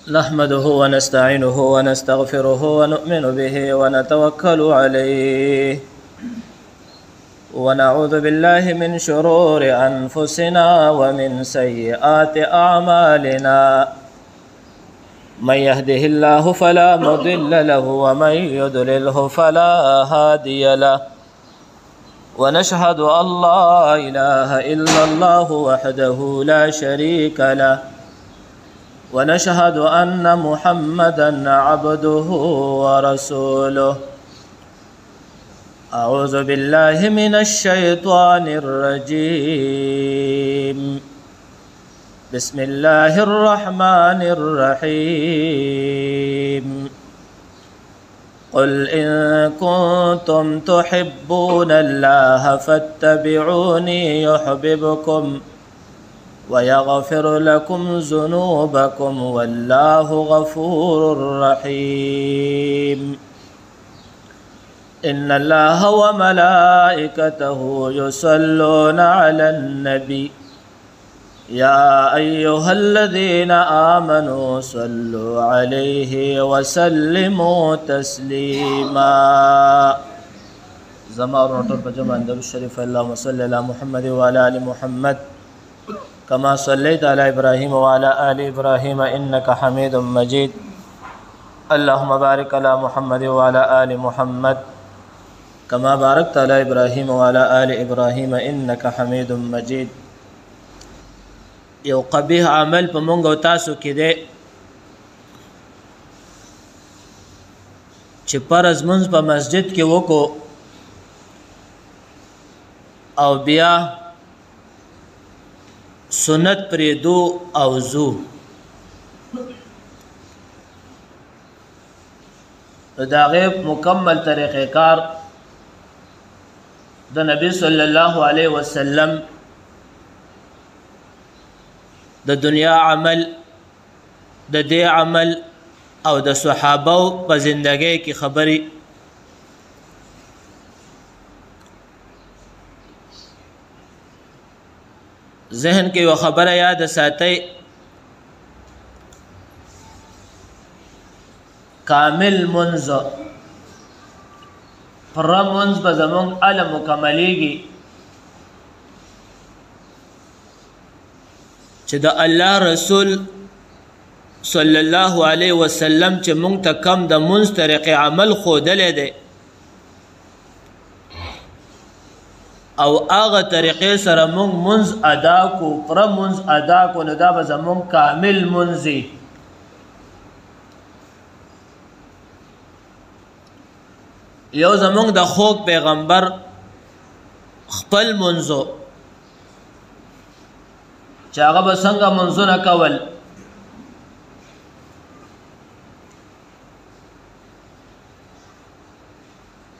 نحمده ونستعينه ونستغفره ونؤمن به ونتوكل عليه ونعوذ بالله من شرور أنفسنا ومن سيئات أعمالنا من يهده الله فلا مضل له ومن يضلله فلا هادي له ونشهد أن لا إله إلا الله وحده لا شريك له ونشهد أن محمدًا عبده ورسوله أعوذ بالله من الشيطان الرجيم بسم الله الرحمن الرحيم قل إن كنتم تحبون الله فاتبعوني يحببكم ويغفر لكم ذنوبكم والله غفور رحيم إن الله وملائكته يصلون على النبي يا أيها الذين آمنوا صلوا عليه وسلموا تسليما زمار نطر بجمع اندلس الشريف اللهم صل على محمد وعلى آل محمد كما صليت على إبراهيم وعلى آل إبراهيم إنك حميد مجيد اللهم بارك على محمد وعلى آل محمد كما باركت على إبراهيم وعلى آل إبراهيم إنك حميد مجيد یو قبیح عمل په مونږ او تاسو کې دی چې فرض منځ په مسجد کې وکړو او بیا سنت پریدو او زو دا غیب مکمل طریقہ کار د نبی صلی الله علیه وسلم د دنیا عمل د دې عمل او د صحابه په زندګۍ کې خبري ذهن کې یو خبره یاد ساتئ کامل منځ پر منځ به زمونږ علم مکملیږي چې د الله رسول صلی الله علیه وسلم چې مونږ ته کم د منځ طریقې عمل ښودلی دی او هغه طریقې سره مونږ منځ ادا کو پوره منځ ادا کو نو دا به زمونږ کامل منځ وي یو زمونږ د خوږ پیغمبر خپل منځو چې هغه به څنګه منځونه کول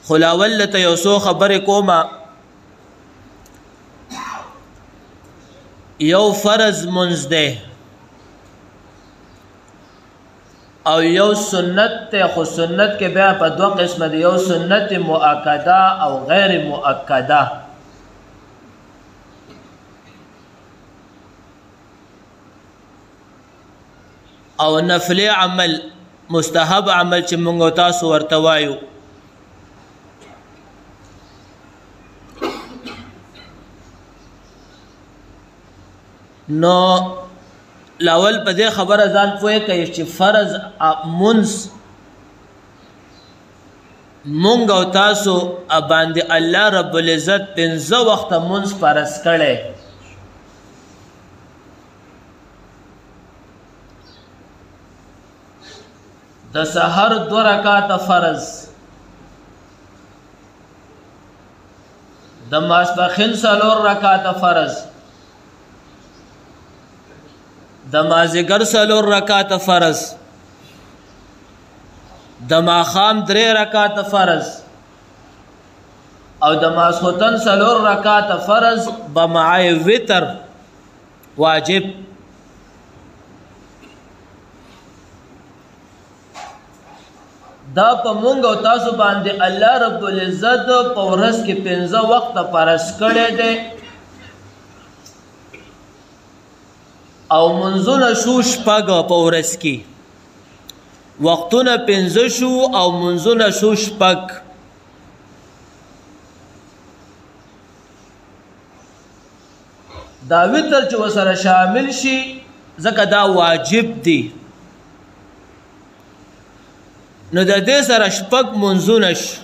خو لاول ته یو څو خبرې کومه یو فرض منځ دی او یو سنت ته خو سنت کې بیا په دوه قسمه دی یو سنت مؤکده او غیر مؤکده او نفلی عمل مستحب عمل چې مونږ تاسو ورته وایو نو لاول په دې خبره ځان پوهه کوي چې فرض منځ مونږ او تاسو باندې الله رب العزت 15 وخت منځ فرض کړي د سحر 2 رکعات فرض د ماسپخین 4 رکعات فرض د مازیګر 4 رکعات فرض د ماښام 3 رکعات فرض او د ماسخوتن 4 رکعات فرض بمعای وتر واجب دا په مونږ او تاسو باندې الله رب العزت په ورځ کې 15 وخت فرض کړی دی او منځونه شو شپږ په ورځ کې وختونه پنځه شو او منځونه شو شپږ. دا وتر چې ورسره شامل شي ځکه دا واجب دی، نو د دې سره شپږ منځونه شو.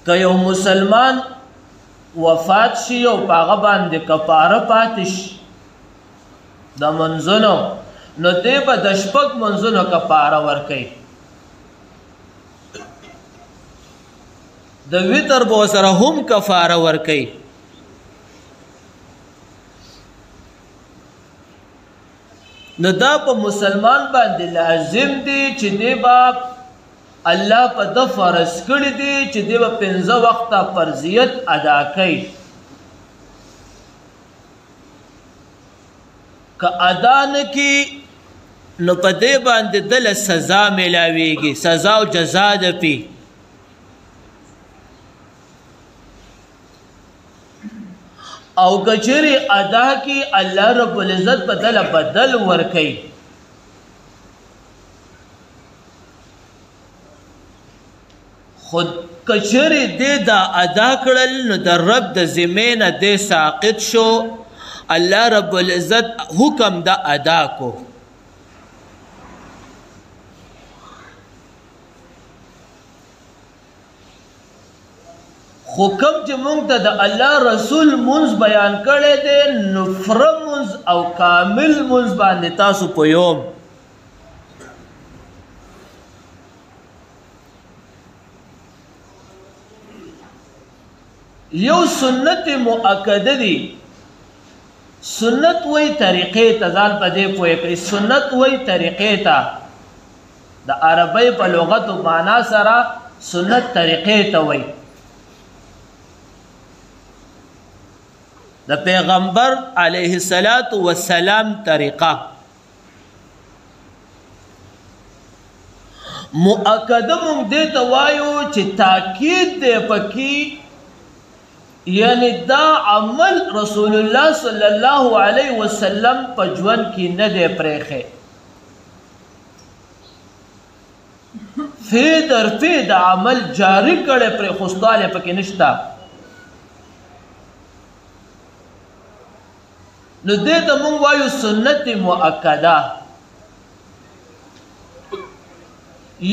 که یو مسلمان وفات شي او په هغه باندې کفاره پاتې شي د منځونو، نو دی به د شپږ منځونو کفاره ورکوي. د وتر به ورسره هم کفاره ورکوي. نو دا په مسلمان باندې لازم دی چې دی به الله په ده فرض کړي دي چې دی به 15 وخته فرضیت ادا کوي. که ادا نه کړي نو په دې باندې دله سزا میلاویږي، سزا او جزا ده پې. او که چیرې ادا کړي الله رب العزت په دله بدل ورکوي. خود کچری دې دا ادا کړل نو د رب د ذمې نه دې ساقط شو، الله رب العزت حکم دا ادا کو. حکم چې موږ ته د الله رسول منځ بیان کړی دی، نو فره منځ او کامل منځ باندې تاسو پویوم. یو سنت مؤکده دی. سنت وی طریقې ته ځان په دې پوهه کړئ. سنت وی طریقې ته د عربی په لغت و معنا سره سنت طریقې ته وی. د پیغمبر علیه السلام طریقه مؤکده مونږ دې ته وایو چې تاکید دی پکې، یعنی دا عمل رسول الله صلی الله علیه وسلم په ژوند کې نه دی پرېښی. فی در فی د عمل جاری کړی، پرېښوستوالی پکې نشته. نو دې ته مونږ وایو سنت مؤکده.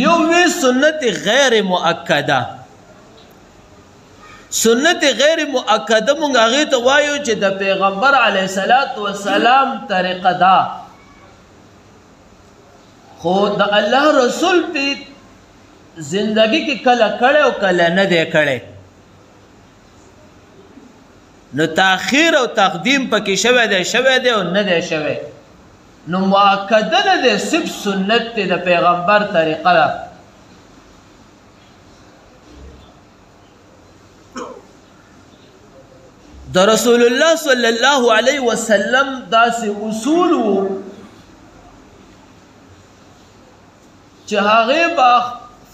یو وی سنت غیر مؤکده. سنت غیر مؤکده مونږ هغې ته وایو چې د پیغمبر علیه السلام طریقه ده، خو د الله رسول په زندگی کې کله کړی او کله نه دی کړی. نو تاخیر او تقدیم پکې شوی دی او نه دی شوی. نو مؤکده نه دی، صرف سنت دی، د پیغمبر طریقه ده. د رسول الله صلی الله علیه وسلم داسې اصول وو چې هغې به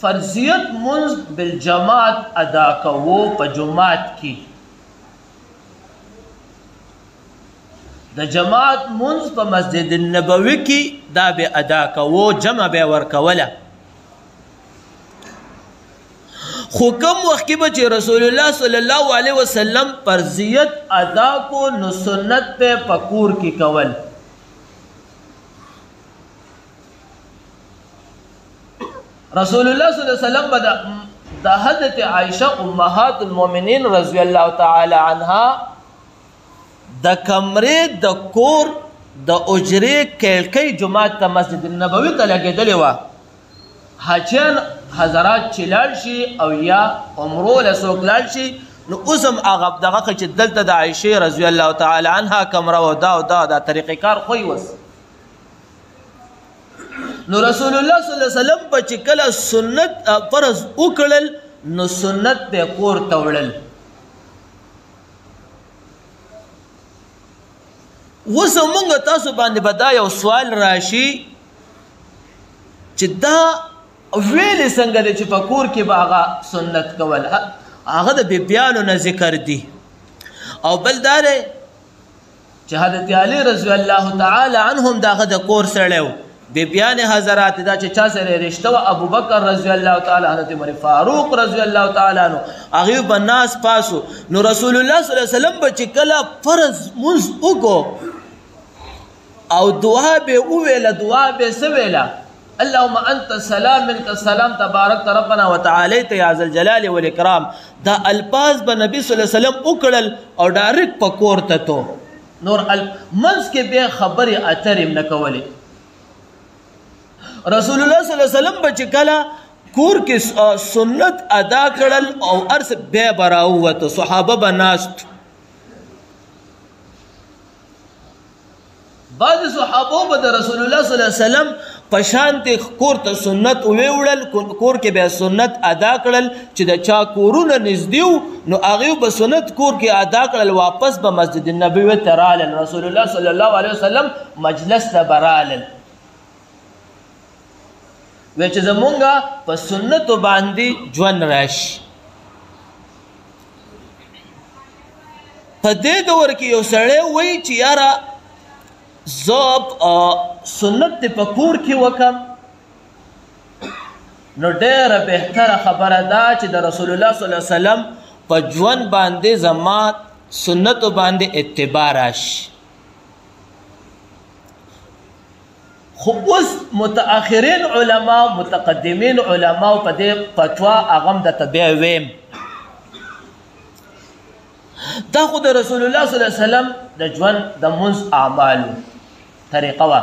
فرضیت منځ بالجماعت ادا کوو په جماعت کې. د جماعت منځ په مسجد النبوي کې دا به ادا کوو، جمع به ورکوله. خو کم وخت کې به چې رسول الله صلی الله علیه وسلم فرضیت ادا کو، نو سنت به په کور کې کول. رسول الله صلی الله علیه وسلم به د حضرت عائشه امهات المؤمنین رضی الله تعالی عنها د کمرې د کور د اجرې کړکۍ جماعت ته مسجد النبوي ته لګېدلې وه. حاجیان حضرات چې لاړ شي او یا عمرو له څوک لاړ شي، نو اوس هم هغه دغه چې دلته د عایشې رضی الله تعالی عنها کمره و دا طریقې کار خوی وس. نو رسول الله صلی الله علیه وسلم به چې کله سنت فرض وکړل، نو سنت به کور ته وړل. اوس مونږ تاسو باندې به دا یو سوال راشي چې دا ویلې څنګه دی چې په کور کې به هغه سنت کول؟ هغه د بیبیانو نه ذکر دی. او بل دا دی چې حضرت علی رضی الله تعالی عنهم دغه د کور سړی و. بیبیان حضرات دا چې چا سره رشته و ابو بکر رضی الله تعالی حضرت عمر فاروق رضی الله تعالی عنه هغوی به ناس پاسو. نو رسول الله صلی الله علیه وسلم به چې کله فرض مونځ وکړو او دعا به وویله، دعا به څه ویله؟ اللهم انت السلام منك السلام تبارك ربنا وتعاليت يا ذا الجلال والاكرام. دا الفاظ به نبی صلی الله علیه وسلم وکړل او ډایرکټ په کور ته تو نور منځ کې به خبرې اترې نه کولې. رسول الله صلی الله علیه وسلم به چې کله کور کې سنت ادا کړل او ارس به براوته صحابه به ناست. بعض صحابه به د رسول الله صلی الله علیه وسلم په شانت کور ته سنت ویوړل، کور کې به سنت ادا کړل. چې د چا کورونه نږدې نو هغوی به سنت کور کې ادا کړل، واپس به مسجد النبوي ته رالل. رسول الله صلی الله علیه وسلم مجلس ته به رالل. وی چې زمونږه په سنتو باندې ژوند راشي. په دې دور کې یو سړی وایي چې یاره زه سنت دې په کور کې وکړم، نو ډېره بهتره خبره ده چې د رسول الله صلی الله علیه وسلم په ژوند باندې زما سنتو باندې اتباع راشي. خو اوس متأخرین علما متقدمین علما په دې فتوا هغه هم درته بیا ویم. دا خو د رسول الله صلی الله علیه وسلم د ژوند د منځ اعمالو طریقه وه.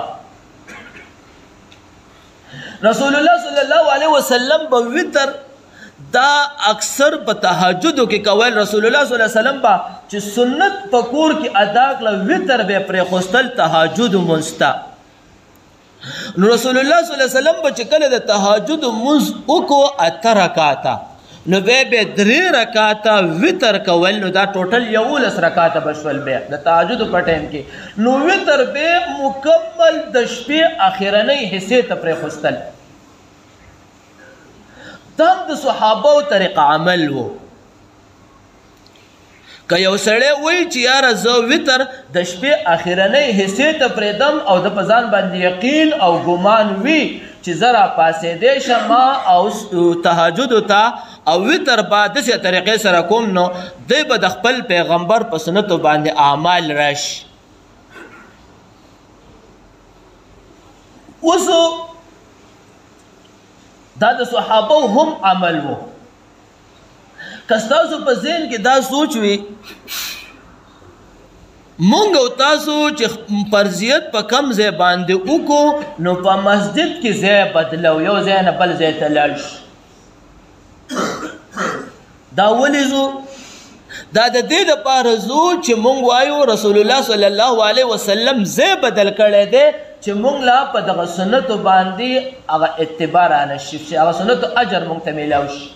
رسول الله صلی الله علیه وسلم به وتر دا اکثر په تهجدو کې کول. رسول الله صلی الله علیه وسلم به چې سنت په کور کې ادا کړه وتر به پرېښوستل تهجد منځ ته. نو رسول الله صلی الله علیه وسلم به چې کله د تهجد منځ وکړو 8 رکعاته، نو بیا به 3 رکعاته وتر کول. نو دا ټوټل 11 رکعاته به شول بیا د تهجد په ټایم کې. نو وتر به مکمل د شپې اخرنۍ حصې ته پرېښوستل. دا د صحابو طریقه عمل و. که یو سړی وایي چې یاره زه وتر د شپې اخرنۍ حصې ته پرېږدم او د په ځان باندې یقین او ګمان وي چې زه راپاڅېدی شم او تهجدو ته او وتر به داسې طریقې سره کوم، نو دی به د خپل پیغمبر په سنتو باندې اعمال راشي. اوس دا د صحابو هم عمل و. که ستاسو په ذهن کې دا سوچ وي مونږ او تاسو چې فرضیت په کم ځای باندې وکړو، نو په مسجد کې ځای بدلو، یو ځای نه بل ځای ته لاړ شو. دا ولې ځو؟ دا د دې دپاره ځو چې مونږ وایو رسول الله صلی الله علیه وسلم ځای بدل کړی دی چې مونږ لا په دغه سنتو باندې هغه اتباع رانشي، چې هغه سنتو اجر مونږ ته میلاو شي.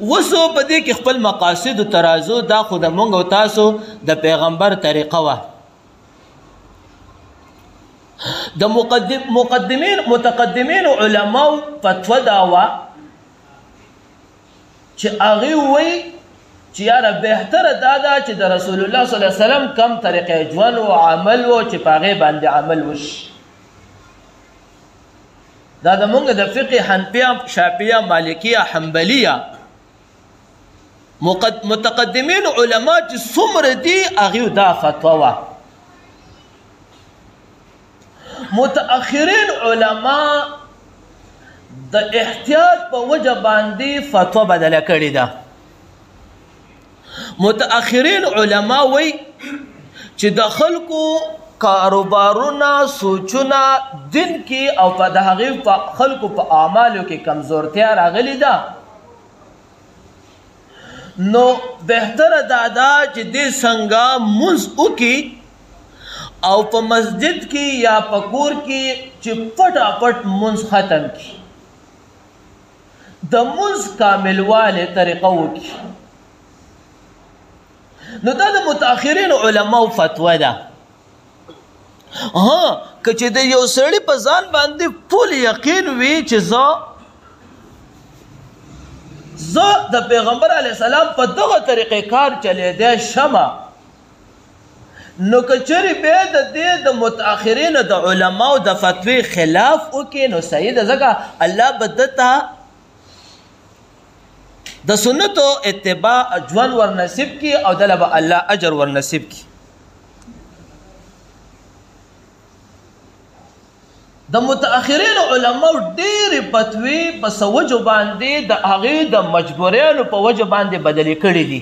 وسو په دې کې خپل مقاصد ترازو، دا خو د مونږ او تاسو د پیغمبر طریقه وه. د متقدمین علماو فتوا دا وه چې هغوی وایي چې یاره بهتره دا ده چې د رسول الله صلی الله علیه وسلم کم طریقې ژوند و عمل و چې په هغې باندې عمل وشي. دا د مونږ د فقه حنفیه، شافعیه، مالکیه، حنبلیه متقدمین علما چې څومره دي هغوی دا فتوا وه. متأخرین علما د احتیاط په وجه باندې فتوا بدله کړې ده. متأخرین علما وایي چې د خلکو کاروبارونه سوچونه دین کې او په د هغې خلکو په اعمالو کې کمزورتیا راغلې ده، نو بهتره دا ده چې دې څنګه مونځ وکړي او په مسجد کې یا په کور کې چې پټاپټ مونځ ختم کړي، د مونځ کاملوالی طریقه وکړي. نو دا د متأخرین علماو فتوا ده. که چې د یو سړي په ځان باندې پول یقین وي چې زه زه د پیغمبر علیه السلام په دغه طریقې کار چلیدی شمه نو که چېرې بیا د دې د متأخرینو د علماو د فتوی خلاف وکړي نو صحیح ده ځکه الله به ده ته د سنتو اتباع ژوند ورنصیب کړي او دله به الله اجر ورنصیب کړي د متأخرینو علماو ډېرې فتوی په څه وجو باندې د هغې د مجبوریانو په وجه باندې بدلې کړي دي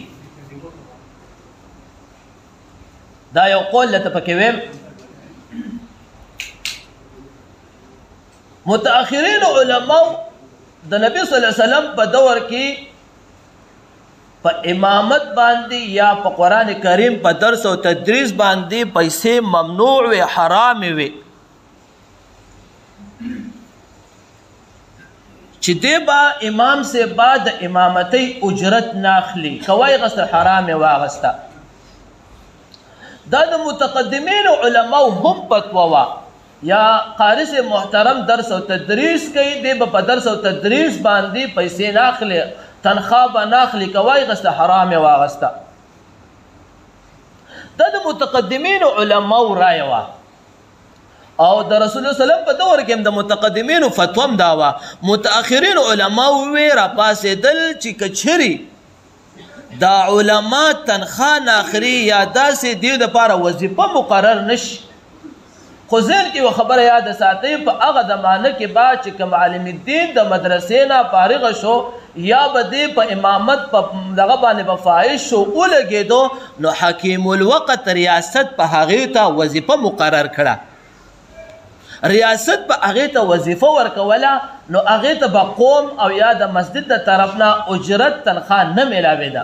دا یو قول لته پکې ویم متأخرینو علماو د نبی صلی الله علیه وسلم په دور کې په امامت باندې یا په قرآن کریم په درس او تدریس باندې پیسې ممنوع وي حرام وي چې دی به امام سے با د امامتۍ اجرت ناخلي کوای غسته حرام یې واغسته دا د متقدمینو علماو هم فتوا وه یا قاری سے محترم درس او تدریس کوي دی به په درس او تدریس باندې پیسې ناخلي تنخواه به ناخلي کوای غسته حرام یې واغسته دا د متقدمینو علماو رایه وه او د رسول الله صلی الله علیه وسلم په دور کې هم د متقدمینو فتوا هم دا وه متأخرینو علماو وی راپاسېدل چې که چیرې دا علما تنخواه ناخلي یا داسې دیو دپاره وظیفه مقرر نشي خو ذهن کې یوه خبره یاده ساتئ په هغه زمانه کې به چې که معلم الدین د مدرسې نه فارغه شو یا به دې په امامت په دغه باندې به فایز شو ولګېدو نو حکیم الوقت ریاست په هغې ته وظیفه مقرر کړه ریاست په هغې ته وظیفه ورکوله نو هغې ته به قوم او یا د مسجد د طرف نه اجرت تنخواه نه میلاوېده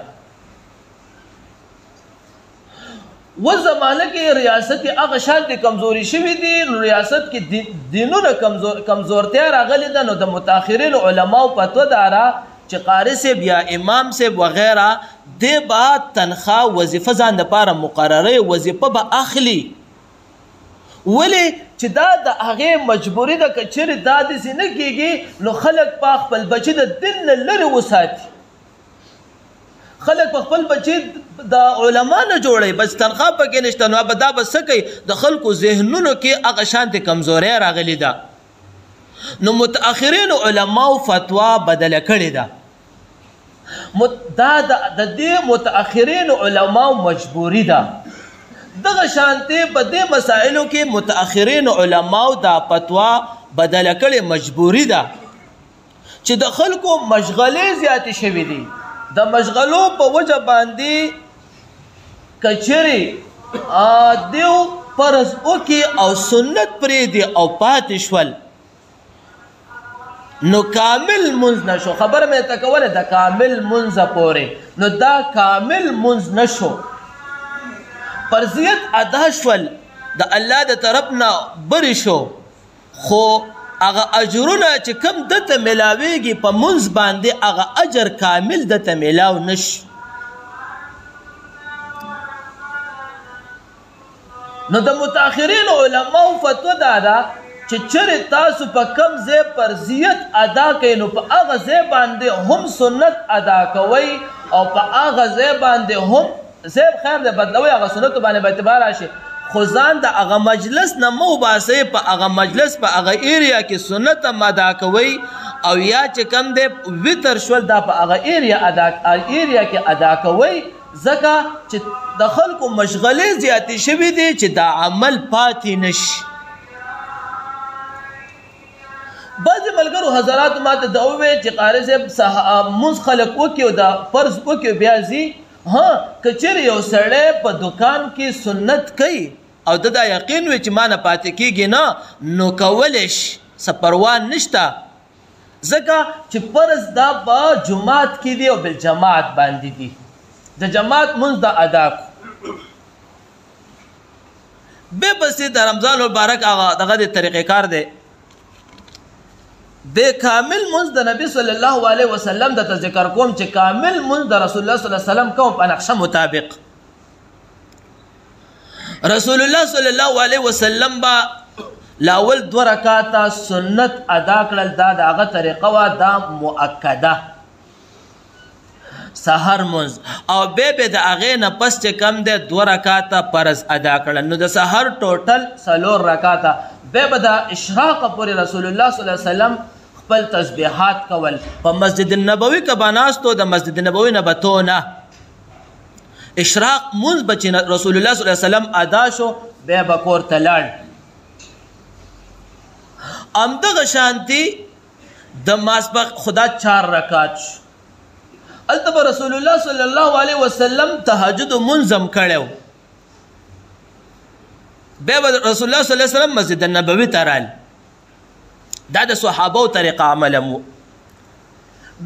و زمانه کې ریاست هغه شانتې کمزوري شوي دي نو ریاست کې دینونه کمزورتیا راغلې ده نو د متأخرینو علماو فتوا دا را چې قاري صاحب یا امام صاحب وغیره دی به تنخواه وظیفه ځان دپاره مقرروي وظیفه به اخلي ولې چې دا د هغې مجبوري ده که چېرې دا داسې نه کېږي نو خلک په خپل بچي د دین نه لرې وساتي خلک په خپل بچي د علما نه جوړوي بس تنخواه پکې نشته نو به دا به څه کوي د خلکو ذهنونو کې هغه شانتې کمزورۍ راغلې ده نو متأخرینو علماو فتوا بدله کړې ده دا د دې متأخرینو علماو مجبوري ده دغه شانتې په دې مسائلو کې متأخرینو علماو دا فتوا بدله کړې مجبوري ده چې د خلکو مشغلې زیاتې شوي دي د مشغلو په وجه باندې که چیرې دیو فرض وکړي او سنت پرېږدي او پاتې شول نو کامل منځ نشو خبره مې ته کوله د کامل منځه پورې نو دا کامل منځ نشو فرضیت ادا شول د الله د طرف نه بری شو خو هغه اجرونه چې کم دته ملاویږي په منځ باندې هغه اجر کامل دته ملاو نشي نو د متأخرین علماو فتوا دا ده چې چېرې تاسو په کم ځای فرضیت ادا کوئ نو په هغه ځای باندې هم سنت ادا کوئ او په هغه ځای باندې هم زیب خیر ده بدلوي هغه سنتو باندې به اعتبار راشي خو ځان د هغه مجلس نه مه وباسئ په هغه مجلس په هغه ایریا کې سنت هم ادا کوئ او یا چې کم دی وتر شول دا په هغه ایریا کې ادا کوئ ځکه چې د خلکو مشغلې زیاتې شوي دي چې دا عمل پاتې نشي بعضې ملګرو حضراتو ما ته دا وویل چې قاري صاحب مونځ خلک وکړي او دا فرض وکړي بیا ځي ها که چېرې یو سړی په دکان کې سنت کوي او د دا یقین وي چې ما نه پاتې کېږي نه نو کولی شي څه پروا نشته ځکه چې فرض دا په جماعت کې دی او بالجماعت باندې دی د جماعت منځ دا ادا کو بې پسې د رمضان المبارک هغه دغه د طریقې کار دی د کامل منځ د نبی صلی الله علیه وسلم د ذکر کوم چې کامل منځ د رسول الله صلی الله علیه وسلم کوم په نقشه مطابق رسول الله صلی الله علیه وسلم با لاول 2 رکعاته سنت ادا کړل دا د هغه طریقه وه دا مؤکده سحر منځ او بیا به د هغې نه پس چې کم دی 2 رکاته فرض ادا کړل. نو د سحر ټوټل 4 رکاته. بیا به د اشراق پورې رسول الله صلی الله علیه وسلم خپل تسبیحات کول. په مسجد النبوي که به ناستو د مسجد النبوي نه به تو نه اشراق منځ به چې رسول الله صلی الله علیه وسلم ادا شو بیا به کور ته لاړ. همدغه شانتي د ماسپخ خدا 4 رکات شو. هلته به رسول الله صلی الله علیه وسلم تهجد منظم کړی و. بیا به رسول الله صلی الله علیه وسلم مسجد النبوي ته رال. دا د صحابو طریقه عمل مو.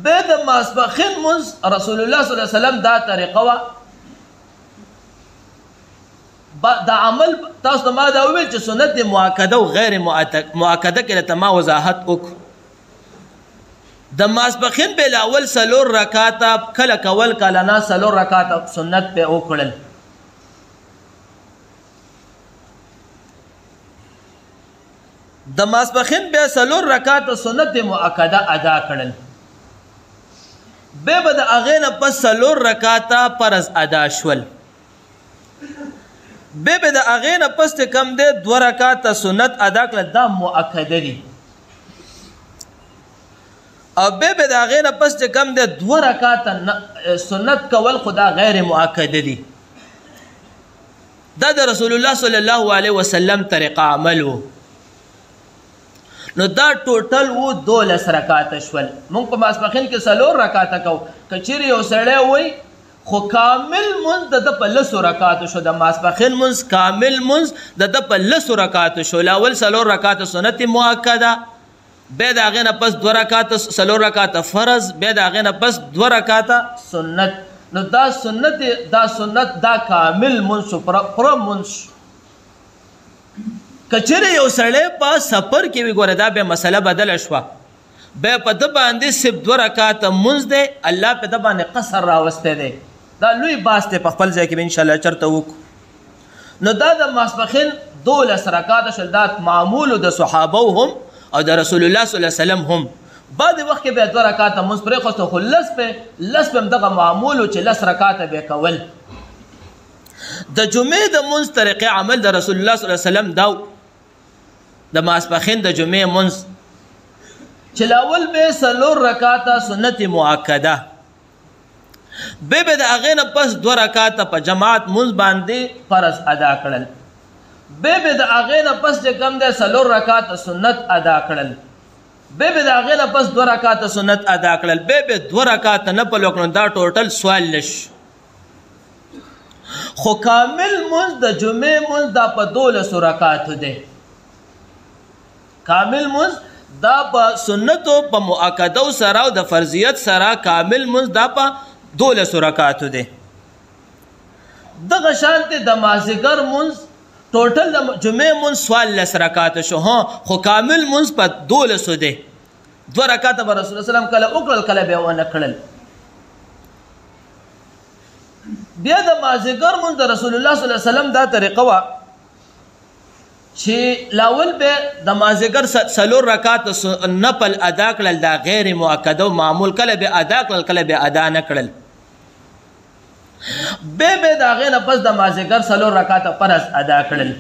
بیا د ماسپخین منځ رسول الله صلی الله علیه وسلم دا طریقه وه. دا عمل تاسو ته ما دا وویل چې سنت مؤکده او غیر مؤکده کې درته ما وضاحت وکړو. د ماسپخین به الاول 4 رکاته کله کول کله نه 4 رکاته سنت به وکړل. د ماسپخین بیا 4 رکاته سنت مؤکده ادا کړل. بیا به د هغې نه پس 4 رکاته فرض ادا شول. بیا به د هغې نه پس چې کم دی 2 رکاته سنت ادا کړل. دا مؤکده دي. او بیا به د هغې نه پس چې کم دی 2 رکاته سنت کول خو دا غیر مؤکده دي. دا د رسول الله صلی الله علیه وسلم طریقه عمل و. نو دا ټوټل و 12 رکاته شول. موږ په ماسپخین کې 4 رکاته کوو. که چیرې یو سړی وی خو کامل منځ د ده په 10 رکاتو شو. د ماسپخین منځ کامل منځ د ده په 10 رکاتو شو. اول 4 رکاته سنت مؤکده، بیا د هغې نه پس 2 رکاته 4 رکاته فرض، بیا د هغې نه پس 2 رکاته سنت. نو دا سنت دا کامل منځ شو، پوره منځ شو. که چیرې یو سړی په سفر کې وي ګوره دا بیا مسله بدله شوه. بیا په ده باندې صرف 2 رکاته منځ دی، الله په ده باندې قصر راوستی دی. دا لوی باس دی، په خپل ځای کې به انشاءالله چرته وکړو. نو دا د ماسپخین 12 رکاته شول. دا معمولو د صحابو هم او د رسول الله صلی الله علیه وسلم هم. بعد وخت کې بیا 2 رکاته منځ پرېښوستو، خو لس به همدغه معمولو چې 10 رکاته به کول. د جمعې د منځ طریقې عمل د رسول الله صلی الله علیه وسلم دا د ماسپخین د جمعې منځ چې لاول به 4 رکاته سنت مؤکده، بیا به د هغې نه پس 2 رکاته په جماعت منځ باندې فرض ادا کړل. بیا به د هغې نه پس چې کوم دی 4 رکاته سنت ادا کړل. بیا به د هغې نه پس 2 رکاته سنت ادا کړل. بیا به 2 رکاته نفل وکړل. دا ټوټل 14. خو کامل منځ د جمعې منځ دا په 12 رکاتو دی. کامل منځ دا په سنتو په مؤکدو سره او د فرضیت سره کامل منځ دا په 12 رکاتو دی. دغه شانتې د مازدیګر منځ ټوټل د جمعې منځ 14 رکاته شو. خو کامل منځ په 12 دی. 2 رکاته به رسول الله صلی الله علیه وسلم کله وکړل کله به ونه کړل. بیا د مازدیګر منځ د رسول الله صلی الله علیه وسلم دا طریقه وه چې لاول به د مازدیګر 4 رکاته نفل ادا کړل. دا غیر مؤکده و معمول، کله به ادا کړل کله به ادا نه کړل. بیا به د هغې نه پس د مازدیګر 4 رکاته فرض ادا کړل.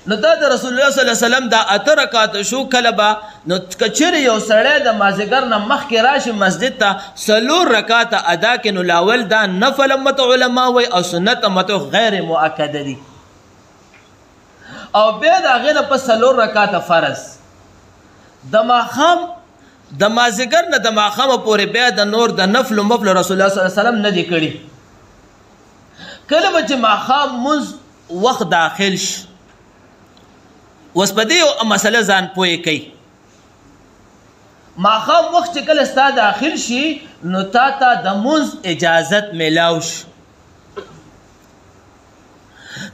نو دا د رسول الله صلی الله علیه وسلم دا 8 رکاته شو. کله به نو که چیرې یو سړی د مازدیګر نه مخکې راشي مسجد ته 4 رکاته ادا کړي، نو لاول دا نفل امته علما وایي او سنت امته غیر مؤکده دي. او بیا د هغې نه پس 4 رکاته فرض. د ماښام د مازدیګر نه د ماښامه پورې بیا د نور د نفل و مفل رسول الله صلی الله علیه وسلم نه دي کړي. کله به چې ماښام منځ وخت داخل شي، اوس په دې یو مسله ځان پوه کوي. ماښام وخت چې کله ستا داخل شي نو تا ته د منځ اجازت میلاو شي.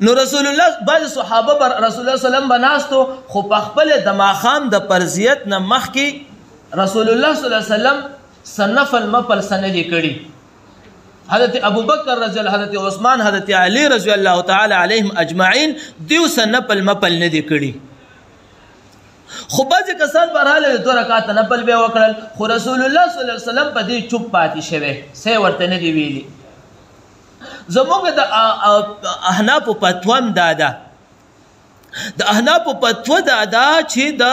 نو رسول الله بعض صحابه رسول الله صلی الله علیه وسلم بناستو، خو په خپل د ماښام د فرضیت نه مخکې رسول الله صلی الله علیه وسلم سنفل مفل سندي کړي. حضرت ابو بکر رضی الله، حضرت عثمان، حضرت علی رضی الله تعالی علیهم اجمعین دیو سنفل مفل نه دي کړي. خو بعضې کسان بهرحاله د 2 رکعاته نفل بیا وکړل خو رسول الله صلی الله علیه وسلم په دې چوپ پاتې شوی څه یې ورته نه دي ویلي زموږ د احنافو فتوا هم دا ده د احنافو فتوا دا ده چې د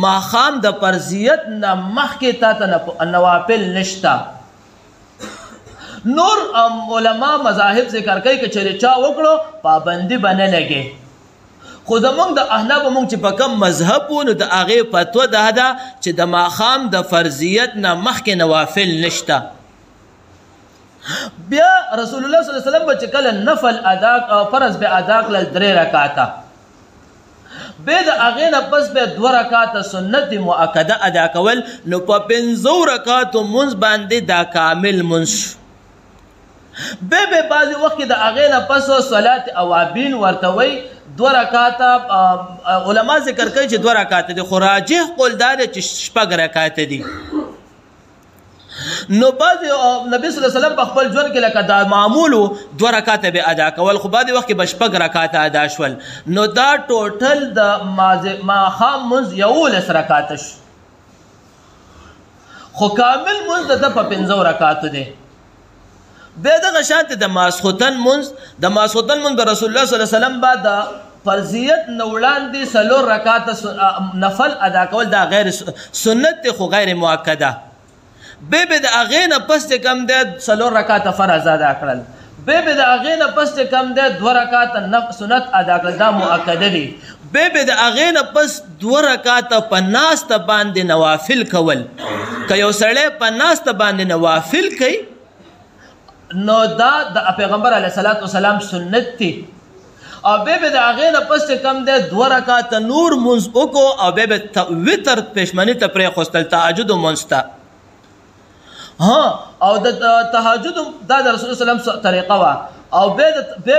ماښام د فرضیت نه مخکې تا ته نوافل نشته نور علما مذاهب ذکر کوي که چېرې چا وکړو پابندي به نه لګي خو زموږ د احنافو موږ چې په کوم مذهب وو نو د هغې فتوا دا ده چې د ماښام د فرضیت نه مخکې نوافل نشته بیا رسول الله صلی الله علیه وسلم به چې کله نفل ادا فرض به ادا کړل 3 رکعاته بیا د هغې نه پس بیا 2 رکعاته سنت مؤکده ادا کول نو په 5 رکعاتو مونځ باندې دا کامل مونځ شو بیا بعضې وخت کې د هغې نه پس صلات اوابین ورته وایي 2 رکعاته علما ذکر کوي چې 2 رکعاته دي خو راجح قول دا دی چې 6 رکعاته دي نو بعضې نبی صلی الله علیه وسلم په خپل ژوند کې لکه دا معمول و 2 رکعاته به ادا کول خو بعضې وخت کې به 6 رکعاته ادا شول نو دا ټوټل د ماښام مونځ 11 رکعاته شو خو کامل مونځ د ده په 5 رکعاتو دی بیا دغه شانته د ماسخوتن مونځ به رسول الله صلی الله علیه وسلم به د فرضیت نه وړاندې 4 رکعاته نفل ادا کول دا غیر سنت دی خو غیر مؤکده بیا د هغې نه پس چې کوم دی 4 رکعاته فرض ادا کړل بیا د هغې نه پس چې کوم دی 2 رکعاته سنت ادا کړل دا مؤکده دي بیا د هغې نه پس 2 رکعاته په ناسته باندې نوافل کول که یو سړی په ناسته باندې نوافل کوي نو دا د پیغمبر علیه الصلاة والسلام سنت دی او بیا د هغې نه پس چې کوم دی 2 رکعاته نور مونځ وکړو او بیا به وتر پېشمني ته پرېښوستل تهجد مونځ ته او د تهجد دا د رسول الله صلی الله علیه وسلم طریقه وه او بیا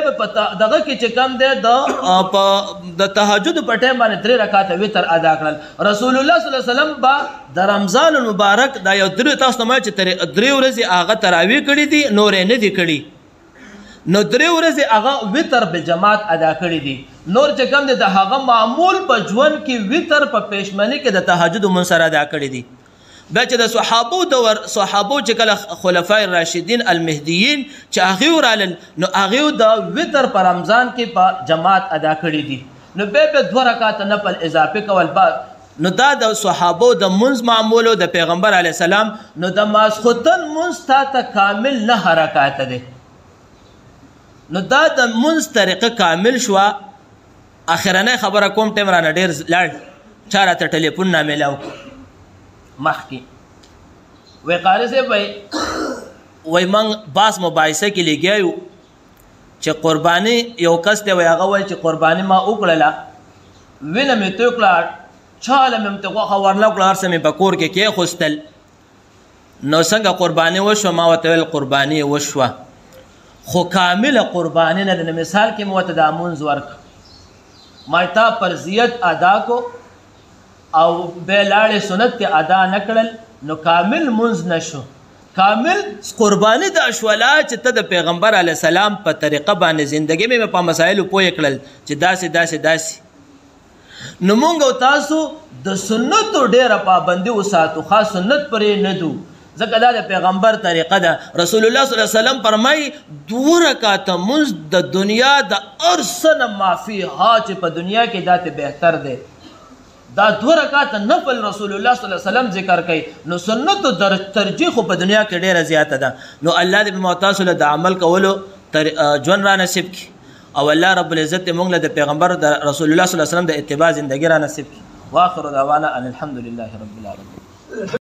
به په دغه کې چې کوم دی د تهجد په ټایم باندې 3 رکعاته وتر ادا کړل رسول الله صلی الله علیه وسلم به د رمضان المبارک دا یو 3 تاسو ته ما چې 3 ورځې هغه تراویح کړي دي نورې نه دي کړي نو 3 ورځې هغه وتر به جماعت ادا کړي دي نور چې کوم دی د هغه معمول په ژوند کې وتر په پېشمني کې د تهجد مونځ سره ادا کړي دي بیا چې د صحابو چې کله خلفای راشدین المهدیین چې هغوی ورالل نو هغوی د وتر په رمضان کې په جماعت ادا کړي دي نو بیا 2 رکعاته نفل اضافه کول نو دا د صحابو د منځ معمولو د پیغمبر علیه السلام نو د ماسخوتن منځ تا ته کامل 9 رکعاته دی نو دا د منځ طریقه کامل شوه اخرنۍ خبره کوم ټایم رانه ډېر لاړ چا راته ټلیفون نامیلاو مخکې وی قاري صاحب وی موږ باس مباحثه کې لګیا یو چې قرباني یو کس دی وی هغه وایي چې قرباني ما وکړله وینه مې توی کړه چاله مې ورته غوښه ورنه کړه هر څه مې په کور کې کېښوستل نو څنګه قرباني وشوه ما ورته ویل قرباني وشوه خو کامله قرباني نه ده مثال کې مې ورته دا مونځ ورکړه ما تا فرضیت ادا کو او بیا لاړې سنت ته ادا نه کړل نو کامل مونځ نشو کامل قرباني دا شوله چې ته د پیغمبر علیه السلام په طریقه باندې زندګي مې په مسایلو پوه کړل چې داسې نو مونږ او تاسو د سنتو ډېره پابندي وساتو خاص سنت پرې نه دو ځکه دا د پیغمبر طریقه ده رسول الله صلی الله علیه وسلم فرمایي 2 رکعاته مونځ د دنیا د هر څه نه معافیها چې په دنیا کې داسې بهتر دی دا 2 رکعاته نفل رسول الله صلی الله علیه وسلم ذکر کوي نو سنتو ترجیح په دنیا کې ډیره زیاته ده نو الله دې په تاسو له د عمل کولو ژوند را نصیب کړي او الله رب العزت موږ له د پیغمبر د رسول الله صلی الله علیه وسلم د اتباع زندګي را نصیب کړي واخر دعوانا ان الحمد لله رب العالمین